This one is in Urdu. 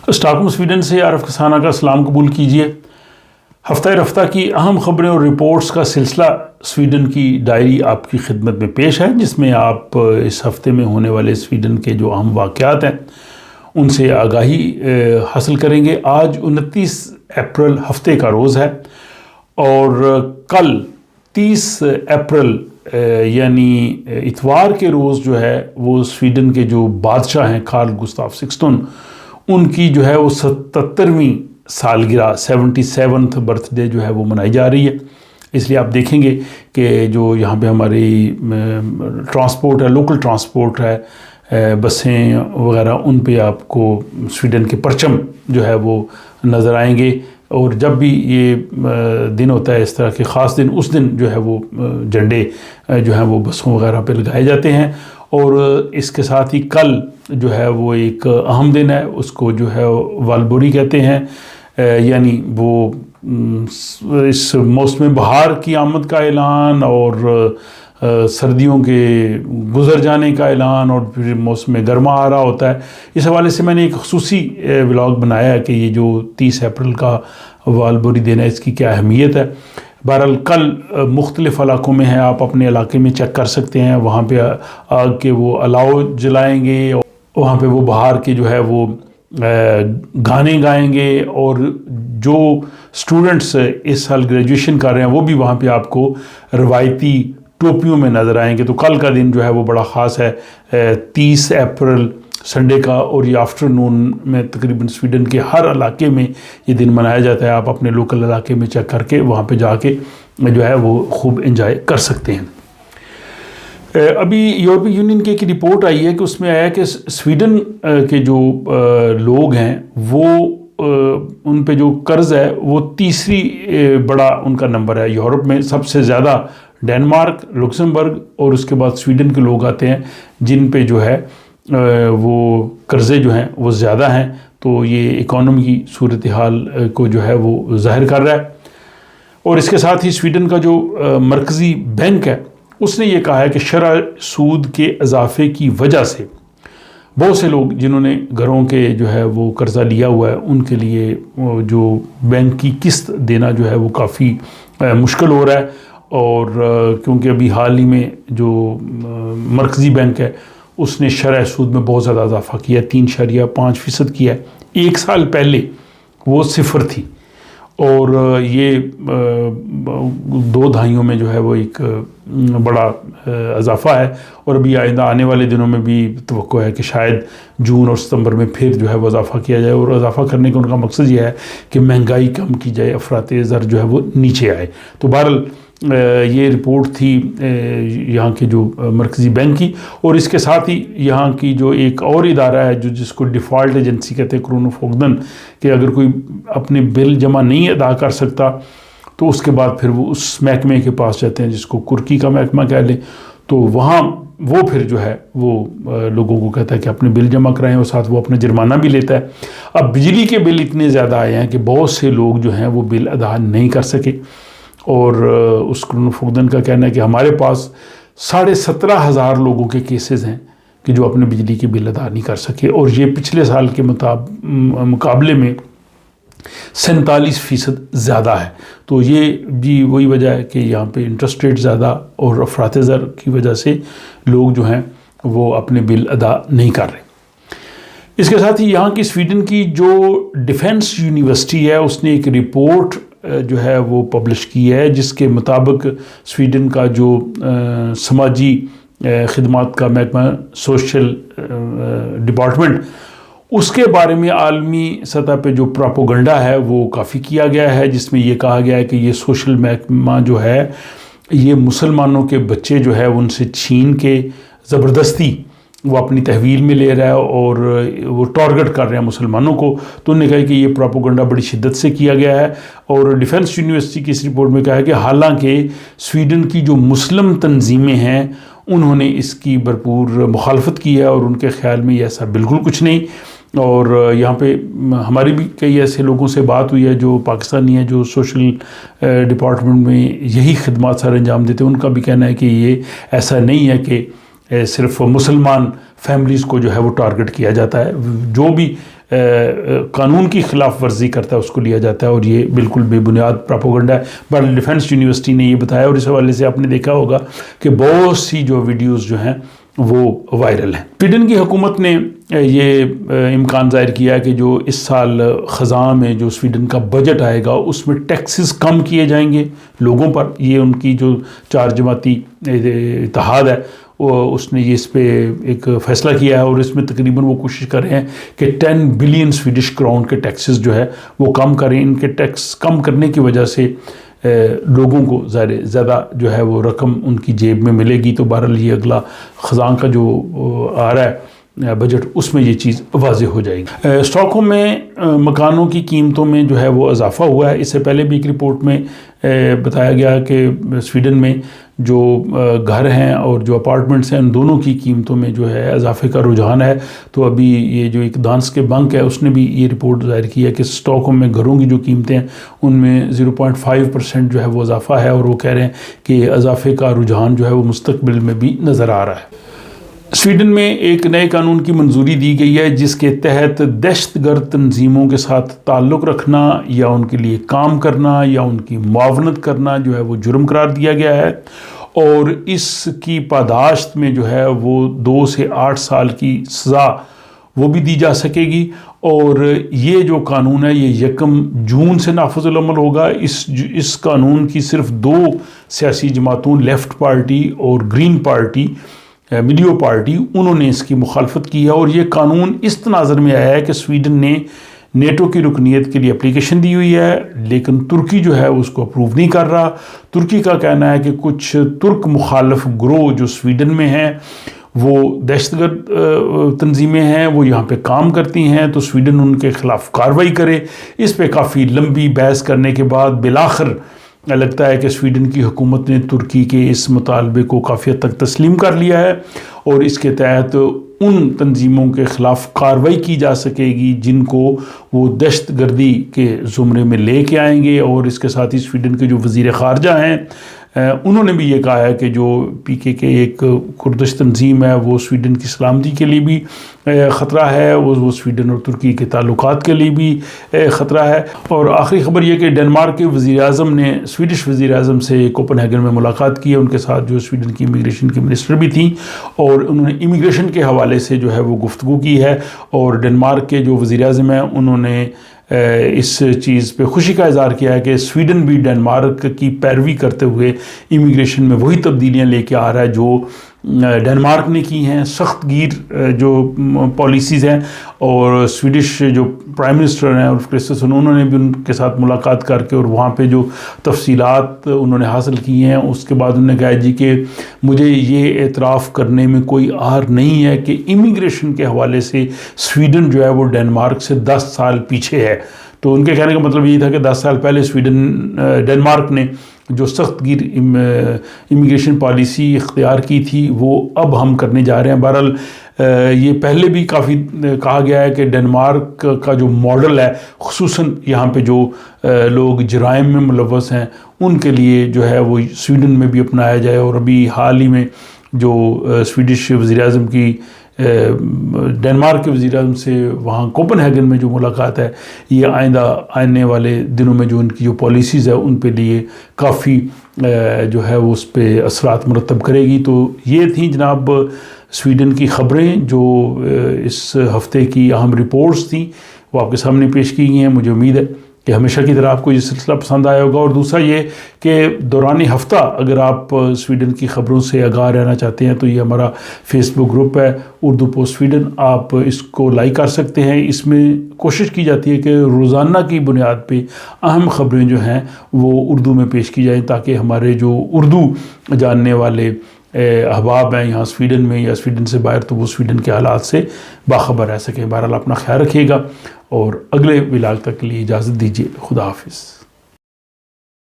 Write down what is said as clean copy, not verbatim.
اسٹاکہولم سویڈن سے عارف کسانہ کا سلام قبول کیجیے۔ ہفتہ رفتہ کی اہم خبریں اور رپورٹس کا سلسلہ سویڈن کی ڈائری آپ کی خدمت میں پیش ہے، جس میں آپ اس ہفتے میں ہونے والے سویڈن کے جو اہم واقعات ہیں ان سے آگاہی حاصل کریں گے۔ آج 29 اپریل ہفتے کا روز ہے اور کل 30 اپریل یعنی اتوار کے روز جو ہے وہ سویڈن کے جو بادشاہ ہیں کارل گستاف سکسٹن، ان کی جو ہے وہ 77ویں سالگرہ 77th برتھ ڈے جو ہے وہ منائی جا رہی ہے۔ اس لیے آپ دیکھیں گے کہ جو یہاں پہ ہماری ٹرانسپورٹ ہے، لوکل ٹرانسپورٹ ہے، بسیں وغیرہ، ان پہ آپ کو سویڈن کے پرچم جو ہے وہ نظر آئیں گے۔ اور جب بھی یہ دن ہوتا ہے اس طرح کے خاص دن، اس دن جو ہے وہ جھنڈے جو ہیں وہ بسوں وغیرہ پہ لگائے جاتے ہیں۔ اور اس کے ساتھ ہی کل جو ہے وہ ایک اہم دن ہے، اس کو جو ہے والبوری کہتے ہیں، یعنی وہ اس موسم بہار کی آمد کا اعلان اور سردیوں کے گزر جانے کا اعلان، اور پھر موسم گرما آ رہا ہوتا ہے۔ اس حوالے سے میں نے ایک خصوصی ولاگ بنایا ہے کہ یہ جو 30 اپریل کا والبوری دن ہے اس کی کیا اہمیت ہے۔ بہرحال کل مختلف علاقوں میں ہیں، آپ اپنے علاقے میں چیک کر سکتے ہیں، وہاں پہ آگ کے وہ الاؤ جلائیں گے، وہاں پہ وہ بہار کے جو ہے وہ گانے گائیں گے، اور جو سٹوڈنٹس اس سال گریجویشن کر رہے ہیں وہ بھی وہاں پہ آپ کو روایتی ٹوپیوں میں نظر آئیں گے۔ تو کل کا دن جو ہے وہ بڑا خاص ہے، 30 اپریل سنڈے کا، اور یہ آفٹرنون میں تقریباً سویڈن کے ہر علاقے میں یہ دن منایا جاتا ہے۔ آپ اپنے لوکل علاقے میں چیک کر کے وہاں پہ جا کے جو ہے وہ خوب انجوائے کر سکتے ہیں۔ ابھی یورپی یونین کی ایک رپورٹ آئی ہے کہ اس میں آیا کہ سویڈن کے جو لوگ ہیں وہ ان پہ جو قرض ہے وہ تیسری بڑا ان کا نمبر ہے یورپ میں۔ سب سے زیادہ ڈینمارک، لکسمبرگ اور اس کے بعد سویڈن کے لوگ آتے ہیں جن پہ جو ہے وہ قرضے جو ہیں وہ زیادہ ہیں۔ تو یہ اکانومی کی صورتحال کو جو ہے وہ ظاہر کر رہا ہے۔ اور اس کے ساتھ ہی سویڈن کا جو مرکزی بینک ہے اس نے یہ کہا ہے کہ شرح سود کے اضافے کی وجہ سے بہت سے لوگ جنہوں نے گھروں کے جو ہے وہ قرضہ لیا ہوا ہے ان کے لیے جو بینک کی قسط دینا جو ہے وہ کافی مشکل ہو رہا ہے۔ اور کیونکہ ابھی حال ہی میں جو مرکزی بینک ہے اس نے شرح سود میں بہت زیادہ اضافہ کیا ہے، 3.5% کیا ہے۔ ایک سال پہلے وہ 0 تھی، اور یہ 2 دہائیوں میں جو ہے وہ ایک بڑا اضافہ ہے۔ اور ابھی آئندہ آنے والے دنوں میں بھی توقع ہے کہ شاید جون اور ستمبر میں پھر جو ہے وہ اضافہ کیا جائے، اور اضافہ کرنے کا ان کا مقصد یہ ہے کہ مہنگائی کم کی جائے، افراط زر جو ہے وہ نیچے آئے۔ تو بہرحال یہ رپورٹ تھی یہاں کے جو مرکزی بینک کی۔ اور اس کے ساتھ ہی یہاں کی جو ایک اور ادارہ ہے جو جس کو ڈیفالٹ ایجنسی کہتے ہیں، کرونوفوگدن، کہ اگر کوئی اپنے بل جمع نہیں ادا کر سکتا تو اس کے بعد پھر وہ اس محکمے کے پاس جاتے ہیں جس کو کرکی کا محکمہ کہہ لیں، تو وہاں وہ پھر جو ہے وہ لوگوں کو کہتا ہے کہ اپنے بل جمع کرائیں، اور ساتھ وہ اپنا جرمانہ بھی لیتا ہے۔ اب بجلی کے بل اتنے زیادہ آئے ہیں کہ بہت سے لوگ جو ہیں وہ بل ادا نہیں کر سکے، اور اس کرونوفوگدن کا کہنا ہے کہ ہمارے پاس 17,500 لوگوں کے کیسز ہیں کہ جو اپنے بجلی کے بل ادا نہیں کر سکے، اور یہ پچھلے سال کے مقابلے میں 47% زیادہ ہے۔ تو یہ بھی وہی وجہ ہے کہ یہاں پہ انٹرسٹ ریٹ زیادہ اور افراط زر کی وجہ سے لوگ جو ہیں وہ اپنے بل ادا نہیں کر رہے۔ اس کے ساتھ ہی یہاں کی سویڈن کی جو ڈیفنس یونیورسٹی ہے اس نے ایک رپورٹ جو ہے وہ پبلش کی ہے، جس کے مطابق سویڈن کا جو سماجی خدمات کا محکمہ، سوشل ڈپارٹمنٹ، اس کے بارے میں عالمی سطح پہ جو پراپوگنڈا ہے وہ کافی کیا گیا ہے، جس میں یہ کہا گیا ہے کہ یہ سوشل محکمہ جو ہے یہ مسلمانوں کے بچے جو ہے ان سے چھین کے زبردستی وہ اپنی تحویل میں لے رہا ہے، اور وہ ٹارگٹ کر رہے ہیں مسلمانوں کو۔ تو انہوں نے کہا کہ یہ پراپوگنڈا بڑی شدت سے کیا گیا ہے، اور ڈیفنس یونیورسٹی کی اس رپورٹ میں کہا ہے کہ حالانکہ سویڈن کی جو مسلم تنظیمیں ہیں انہوں نے اس کی بھرپور مخالفت کی ہے، اور ان کے خیال میں یہ ایسا بالکل کچھ نہیں۔ اور یہاں پہ ہماری بھی کئی ایسے لوگوں سے بات ہوئی ہے جو پاکستانی ہیں جو سوشل ڈپارٹمنٹ میں یہی خدمات سر انجام دیتے ہیں، ان کا بھی کہنا ہے کہ یہ ایسا نہیں ہے کہ صرف مسلمان فیملیز کو جو ہے وہ ٹارگٹ کیا جاتا ہے۔ جو بھی قانون کی خلاف ورزی کرتا ہے اس کو لیا جاتا ہے، اور یہ بالکل بے بنیاد پراپوگنڈا ہے۔ بہرحال ڈیفنس یونیورسٹی نے یہ بتایا، اور اس حوالے سے آپ نے دیکھا ہوگا کہ بہت سی جو ویڈیوز جو ہیں وہ وائرل ہیں۔ سویڈن کی حکومت نے یہ امکان ظاہر کیا کہ جو اس سال خزاں میں جو سویڈن کا بجٹ آئے گا اس میں ٹیکسز کم کیے جائیں گے لوگوں پر۔ یہ ان کی جو 4 جماعتی اتحاد ہے اس نے یہ اس پہ ایک فیصلہ کیا ہے، اور اس میں تقریباً وہ کوشش کر رہے ہیں کہ 10 بلین سویڈش کرون کے ٹیکسز جو ہے وہ کم کریں۔ ان کے ٹیکس کم کرنے کی وجہ سے لوگوں کو زیادہ جو ہے وہ رقم ان کی جیب میں ملے گی۔ تو بہرحال یہ اگلا خزاں کا جو آ رہا ہے بجٹ اس میں یہ چیز واضح ہو جائے گی۔ اسٹاک ہوم میں مکانوں کی قیمتوں میں جو ہے وہ اضافہ ہوا ہے۔ اس سے پہلے بھی ایک رپورٹ میں بتایا گیا کہ سویڈن میں جو گھر ہیں اور جو اپارٹمنٹس ہیں ان دونوں کی قیمتوں میں جو ہے اضافے کا رجحان ہے۔ تو ابھی یہ جو ایک دانسکے بنک ہے اس نے بھی یہ رپورٹ ظاہر کی ہے کہ اسٹاک ہوم میں گھروں کی جو قیمتیں ہیں ان میں 0.5% جو ہے وہ اضافہ ہے، اور وہ کہہ رہے ہیں کہ اضافے کا رجحان جو ہے وہ مستقبل میں بھی نظر آ رہا ہے۔ سویڈن میں ایک نئے قانون کی منظوری دی گئی ہے جس کے تحت دہشت گرد تنظیموں کے ساتھ تعلق رکھنا یا ان کے لیے کام کرنا یا ان کی معاونت کرنا جو ہے وہ جرم قرار دیا گیا ہے، اور اس کی پاداشت میں جو ہے وہ 2 سے 8 سال کی سزا وہ بھی دی جا سکے گی۔ اور یہ جو قانون ہے یہ 1 جون سے نافذ العمل ہوگا۔ اس قانون کی صرف 2 سیاسی جماعتوں، لیفٹ پارٹی اور گرین پارٹی، میڈیو پارٹی، انہوں نے اس کی مخالفت کی ہے۔ اور یہ قانون اس تناظر میں آیا ہے کہ سویڈن نے نیٹو کی رکنیت کے لیے اپلیکیشن دی ہوئی ہے، لیکن ترکی جو ہے اس کو اپروو نہیں کر رہا۔ ترکی کا کہنا ہے کہ کچھ ترک مخالف گروہ جو سویڈن میں ہیں وہ دہشت گرد تنظیمیں ہیں، وہ یہاں پہ کام کرتی ہیں، تو سویڈن ان کے خلاف کارروائی کرے۔ اس پہ کافی لمبی بحث کرنے کے بعد بالآخر لگتا ہے کہ سویڈن کی حکومت نے ترکی کے اس مطالبے کو کافی حد تک تسلیم کر لیا ہے، اور اس کے تحت ان تنظیموں کے خلاف کارروائی کی جا سکے گی جن کو وہ دہشت گردی کے زمرے میں لے کے آئیں گے۔ اور اس کے ساتھ ہی سویڈن کے جو وزیر خارجہ ہیں انہوں نے بھی یہ کہا ہے کہ جو PKK ایک کردش تنظیم ہے وہ سویڈن کی سلامتی کے لیے بھی خطرہ ہے، وہ سویڈن اور ترکی کے تعلقات کے لیے بھی خطرہ ہے۔ اور آخری خبر یہ کہ ڈنمارک کے وزیر اعظم نے سویڈش وزیر اعظم سے کوپن ہیگن میں ملاقات کی ہے، ان کے ساتھ جو سویڈن کی امیگریشن کی منسٹر بھی تھیں، اور انہوں نے امیگریشن کے حوالے سے جو ہے وہ گفتگو کی ہے۔ اور ڈنمارک کے جو وزیر اعظم ہیں انہوں نے اس چیز پہ خوشی کا اظہار کیا ہے کہ سویڈن بھی ڈنمارک کی پیروی کرتے ہوئے امیگریشن میں وہی تبدیلیاں لے کے آ رہا ہے جو ڈنمارک نے کی ہیں۔ سخت گیر جو پالیسیز ہیں، اور سویڈش جو پرائم منسٹر ہیں ulf Kristersson انہوں نے بھی ان کے ساتھ ملاقات کر کے اور وہاں پہ جو تفصیلات انہوں نے حاصل کی ہیں اس کے بعد انہوں نے کہا جی کہ مجھے یہ اعتراف کرنے میں کوئی آر نہیں ہے کہ امیگریشن کے حوالے سے سویڈن جو ہے وہ ڈنمارک سے 10 سال پیچھے ہے۔ تو ان کے کہنے کا مطلب یہ تھا کہ 10 سال پہلے ڈنمارک نے جو سخت گیر امیگریشن پالیسی اختیار کی تھی وہ اب ہم کرنے جا رہے ہیں۔ بہرحال یہ پہلے بھی کافی کہا گیا ہے کہ ڈنمارک کا جو ماڈل ہے، خصوصاً یہاں پہ جو لوگ جرائم میں ملوث ہیں ان کے لیے جو ہے وہ سویڈن میں بھی اپنایا جائے۔ اور ابھی حال ہی میں جو سویڈش وزیر اعظم کی ڈنمارک کے وزیر اعظم سے وہاں کوپن ہیگن میں جو ملاقات ہے، یہ آنے والے دنوں میں جو ان کی جو پالیسیز ہے ان پہ لیے کافی جو ہے وہ اس پہ اثرات مرتب کرے گی۔ تو یہ تھیں جناب سویڈن کی خبریں جو اس ہفتے کی اہم رپورٹس تھیں، وہ آپ کے سامنے پیش کی گئی ہیں۔ مجھے امید ہے کہ ہمیشہ کی طرح آپ کو یہ سلسلہ پسند آیا ہوگا۔ اور دوسرا یہ کہ دوران ہفتہ اگر آپ سویڈن کی خبروں سے آگاہ رہنا چاہتے ہیں تو یہ ہمارا فیس بک گروپ ہے اردو پوسٹ سویڈن، آپ اس کو لائک کر سکتے ہیں۔ اس میں کوشش کی جاتی ہے کہ روزانہ کی بنیاد پہ اہم خبریں جو ہیں وہ اردو میں پیش کی جائیں تاکہ ہمارے جو اردو جاننے والے احباب ہیں یہاں سویڈن میں یا سویڈن سے باہر تو وہ سویڈن کے حالات سے باخبر رہ سکیں۔ بہرحال اپنا خیال رکھیے گا اور اگلے ولاگ تک کے لیے اجازت دیجیے۔ خدا حافظ۔